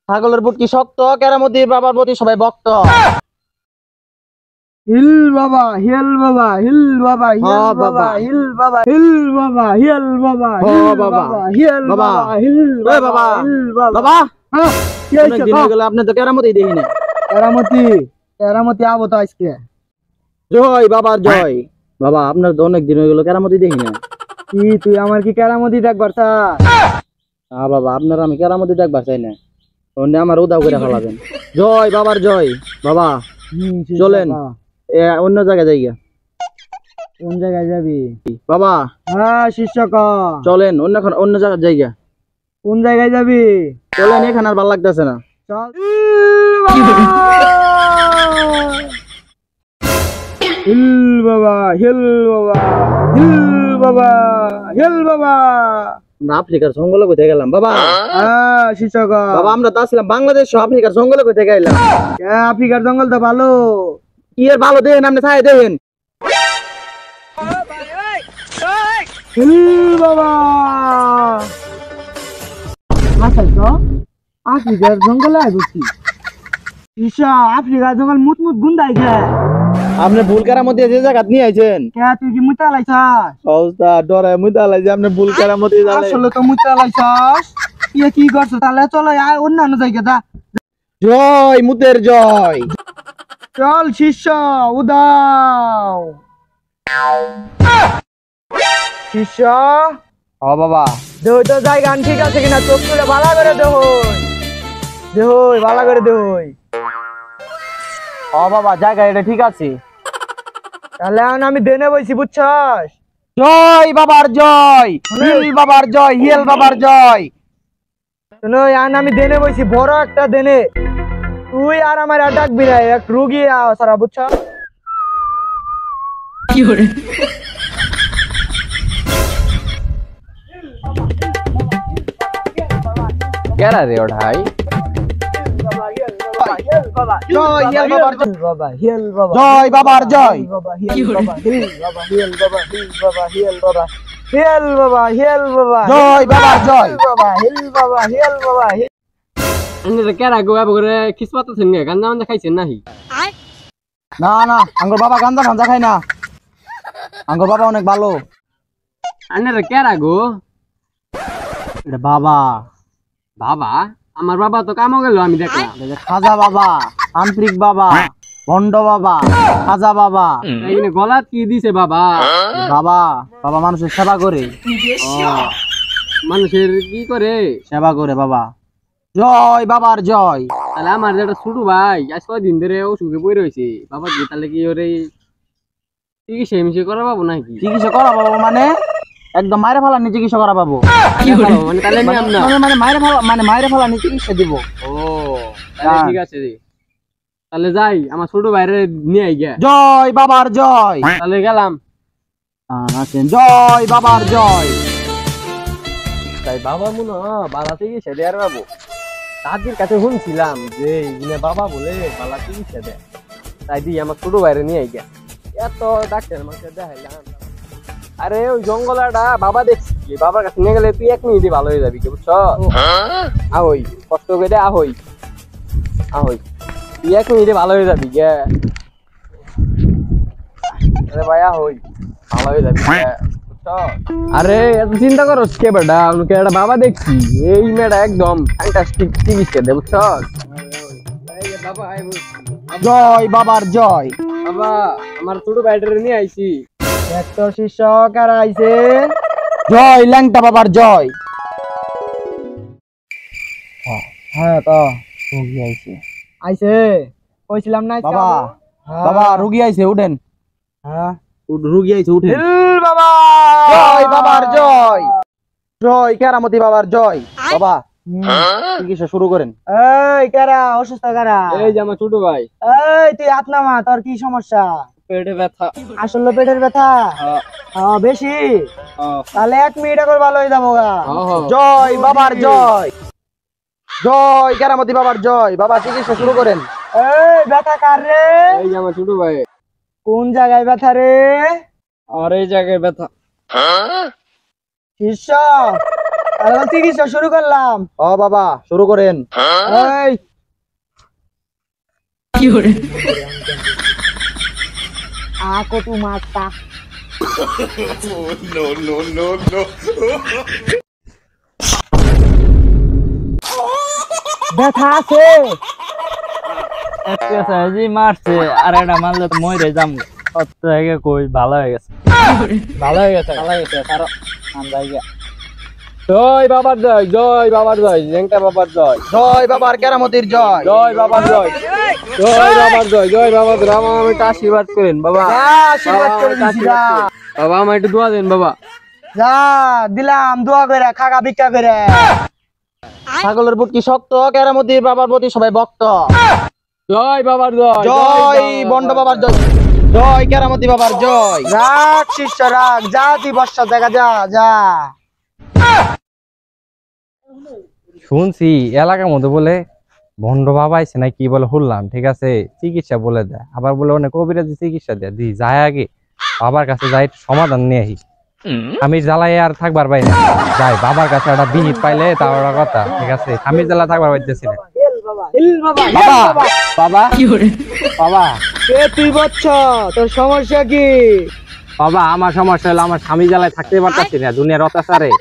ছাগলের বুট কি শক্ত, কেরামতি বাবার প্রতি সবাই ভক্ত। হিল বাবা হিল বাবা হিল বাবা হিল বাবা হিল বাবা হিল বাবা হিল বাবা হিল বাবা হিল বাবা হিল বাবা হিল বাবা। বাবা হ্যাঁ কি হইছে দিন হয়ে গেল আপনি তো কেরামতি দেখি না। কেরামতি কেরামতি আবো তো আজকে। জয় বাবার জয়। বাবা আপনার তো অনেক দিন হয়ে গেল কেরামতি দেখি না। কি তুই আমার কি কেরামতি দেখবার চা? বাবা আপনার আমি কেরামতি দেখবার চাই না, অন্য আমার উদাও করে ফেলাবেন। জয় বাবার জয়। বাবা চলেন অন্য জায়গায় যাই গা। কোন জায়গায় যাবি বাবা? হ্যাঁ শিষ্যক চলেন অন্য জায়গায় যাই গা। কোন জায়গায় যাবি? চলেন, এখানে আর ভালো লাগতেছে না। চল হিল বাবা হিল বাবা হিল বাবা হিল বাবা। আমরা আফ্রিকার জঙ্গলে কোথায় গেলাম বাবা? হ্যাঁ শিক্ষক বাবা আমরা তো আসলাম বাংলাদেশ, আফ্রিকার জঙ্গলে কোথায় গেলাম? আফ্রিকার জঙ্গল তো ভালো। কি এর ভালো দেখেন, আপনি ছায় দেখেন। হিল বাবা আচ্ছা তো আফ্রিকার জঙ্গলে আইবছি। ঈশা আফ্রিকার জঙ্গল মুতমুত গুন্দাই গে। আপনি ভুল কেরামতি যে জায়গা নিয়ে আইছেন। কে তুই কি মুতা লাইছাস? অবস্থা ডরায় মুদা লাইছে, আপনি ভুল কেরামতি জানেন। আসলে তো মুতা লাইছাস। কি করছ তাহলে? চলো আয় অন্যান্য জায়গা যা। জয় মুতের জয়। চল শিষ্য উদাও শিষ্য। ও বাবা দেহ তো জায়গা ঠিক আছে কিনা চোখ তুলে ভালো করে দেহ দেহ ভালো করে দেহ। ও বাবা জায়গা এটা ঠিক আছে। তাহলে এখন আমি দেনে বইছি বুঝছস? জয় বাবার জয়। হিল বাবার জয়। হিল বাবার জয়। শোনো এখন আমি দেনে বইছি, বড় একটা দেনে। তুই আর আমার আর ডাকবি না, এক রুগী সারা বুঝছ? কি করে কেরা রে ওঠাই? জয় হিল বাবার জয়। বাবা হিল বাবা জয় বাবার জয়। বাবা হিল বাবা হিল বাবা হিল বাবা হিল বাবা হিল বাবা হিল বাবা হিল বাবা জয় বাবার জয়। বাবা হিল বাবা হিল বাবা। আন্নে কেরা গোয়া বগরে কিসপাতা সঙ্গে গান্দা মান্দা খাইছেন নাহি? না না আঙ্গুর বাবা গান্দা গান্দা খায় না, আঙ্গুর বাবা অনেক ভালো। আন্নে কেরা গো? এটা বাবা। বাবা? আমার বাবা তো কামো গেল আমি দেখলাম। খাজা বাবা, তান্ত্রিক বাবা, ভণ্ড বাবা, খাজা বাবা। এইখানে গলাত কি দিছে বাবা? বাবা বাবা মানুষের সেবা করে। ও, মানুষের কি করে? সেবা করে বাবা। জয় বাবার জয়। তাহলে আমার যেটা ছোট ভাই আজ কয়দিন ধরে অসুখে পড়ে রয়েছে, বাবা কি তাহলে কি ওরে চিকিৎসা মিশে করা পাবো নাকি? চিকিৎসা করা বাবু মানে একদম মায়ের ফালানি চিকিৎসা করা পাবো। মানে তাহলে নিয়ে আমরা মানে মায়ের ফালানি চিকিৎসা দিব। ও তাহলে ঠিক আছে রে, তাহলে যাই আমার ছোট ভাইরে নিয়ে আই গিয়া। জয় বাবার জয়। তাহলে গেলাম। আছেন জয় বাবার জয়। তাই বাবা মনে হয় বালা চিকিৎসা দেয় বাবু। তাদের কাছে শুনছিলাম যে ইনে বাবা বলে বালা চিকিৎসা দেয়, তাই দিয়ে আমার ছোট বাইরে নিয়ে গিয়া এত ডাক্তার মাকে দেখাইলাম। আরে ওই জঙ্গলাটা বাবা দেখছি, বাবার কাছে নিয়ে গেলে তুই 1 মিনিটে ভালো হয়ে যাবি, কি বুঝছ? আহই কষ্ট করে আহই আহই তুই 1 মিনিটে ভালো হয়ে যাবি গে। আরে ভাই আহই ভালো হয়ে যাবি গে, বুঝছ? আরে এত চিন্তা করো কে বেটা, আমাকে একটা বাবা দেখছি, এই মেয়েটা একদম ফ্যান্টাস্টিক চিকিৎসা দেয়, বুঝছ? বাবা জয় বাবার জয়। বাবা আমার ছোট ভাইটারে নিয়ে আইছি। একটা শিষ্য কারা আইছে? জয় ল্যাংটা বাবার জয়। হ্যাঁ তো রুগী আইছে আইছে কইছিলাম না বাবা বাবা রুগী আইছে উঠেন। হ্যাঁ রুগী আইছে উঠেন। হিল বাবা জয় বাবার জয়। জয় কেরামতি বাবার জয়। বাবা চিকিৎসা শুরু করেন। এই কারা অসুস্থ কারা? এই যে আমার ছোট ভাই। এই তুই হাত নামা, তোর কি সমস্যা? পেটে ব্যথা। আসলে পেটের ব্যথা বেশি? তাহলে 1 মিনিট করে ভালো হয়ে যাবো গা। জয় বাবার জয়। জয় কেরামতি বাবার জয়। বাবা চিকিৎসা শুরু করেন। এই ব্যথা কার রে? এই যে আমার ছোট ভাই। কোন জায়গায় ব্যথা রে? আর এই জায়গায় ব্যথা। শিষ্য এখন চিকিৎসা শুরু করলাম। ও বাবা শুরু করেন। এই কটু মাছটা ব্যথা আছে? মারছে আর এটা মারলে তো মরে যাম কই ভালো হয়ে গেছে ভালো হয়ে গেছে তার জয় বাবার জয়, জয় বাবার জয়, লেংটা বাবার জয়, জয় বাবার কেরামতির জয়। জয় বাবার জয়, জয় বাবার জয়, জয় বাবার জয়। বাবা আমি একটু আশীর্বাদ করেন বাবা। আশীর্বাদ করে দিছি যা। বাবা আমার একটু দোয়া দেন বাবা। যা দিলাম দোয়া করে খাগা ভিক্ষা করে। ছাগলের বুট কি শক্ত, কেরামতির বাবার প্রতি সবাই ভক্ত। জয় বাবার জয়, জয় বন্ড বাবার জয়, জয় কেরামতি বাবার জয়। রাখ শিষ্য রাখ, যা তুই বর্ষা দেখা যা যা। শুনছি এলাকার মধ্যে বলে ভণ্ড বাবা আইছে না কি বলে শুনলাম, ঠিক আছে চিকিৎসা বলে দেয়, আবার বলে অনেক কবিরাজি চিকিৎসা দেয়। দি যায় আগে বাবার কাছে যাই সমাধান নিয়ে আসি। আমি জ্বালাই আর থাকবার পাই না, যাই বাবার কাছে একটা বিহিত পাইলে তার একটা কথা, ঠিক আছে আমি জ্বালা থাকবার পাইতেছি না। বাবা বাবা বাবা কে তুই বচ্চ, তোর সমস্যা কি? বাবা আমার সমস্যা হলো আমার স্বামী জ্বালায় থাকতে পারতেছি না দুনিয়ার অত্যাচারে।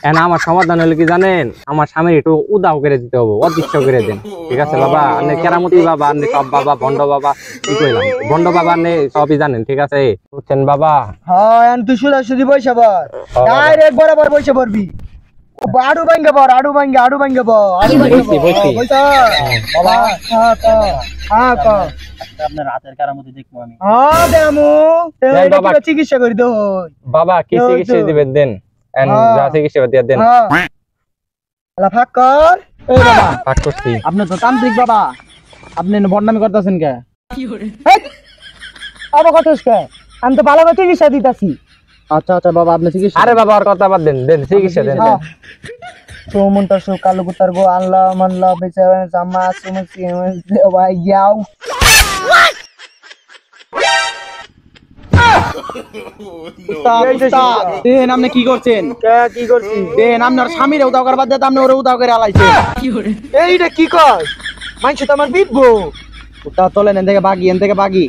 এখন আমার সমাধান হলো কি জানেন, আমার স্বামীর একটু উদাও করে দিতে হবে, অদৃশ্য করে দেন, ঠিক আছে বাবা? আপনি কেরামতি বাবা, আপনি সব বাবা ভণ্ড বাবা কি কইলাম, ভণ্ড বাবা আপনি সবই জানেন, ঠিক আছে বুঝছেন বাবা? হ্যাঁ তুই সুদা সুদি পয়সা পর, ডাইরেক্ট বরাবর পয়সা পড়বি। আড়ু ভাঙ্গে পর, আড়ু ভাঙ্গে আড়ু ভাঙ্গে পর, আড়ু ভাঙ্গে বাবা। হ্যাঁ ক আপনার হাতের কেরামতি দেখবো আমি। হ্যাঁ দেমু বাবা। চিকিৎসা করি তো বাবা কি চিকিৎসা দিবেন দেন, যা চিকিৎসা দিয়ে দেন। ফাঁক কর। এই বাবা পাক করছি। আপনি তো তান্ত্রিক বাবা, আপনি বদনামি করতেছেন কে? অবগতস কে? আমি তো ভালো করে চিকিৎসা দিতাছি। আচ্ছা আচ্ছা বাবা আপনি চিকিৎসা। আরে বাবা আর কথা বাদ দেন, দেন চিকিৎসা দেন। সুমন্তা সু কালু কুতার গো আল্লাহ মাল্লাহ বেচারা জামা সুমসি ভাই যাও। দেন আপনি কি করছেন? কি করছি? দেন আপনার স্বামীর উদাও করবার দিয়ে আপনি ওরে উদাও করে আলাইছেন। এইটা কি কর? মানছ তো আমার বিপবো। তা চলেন এন থেকে বাগি, এন থেকে বাগি।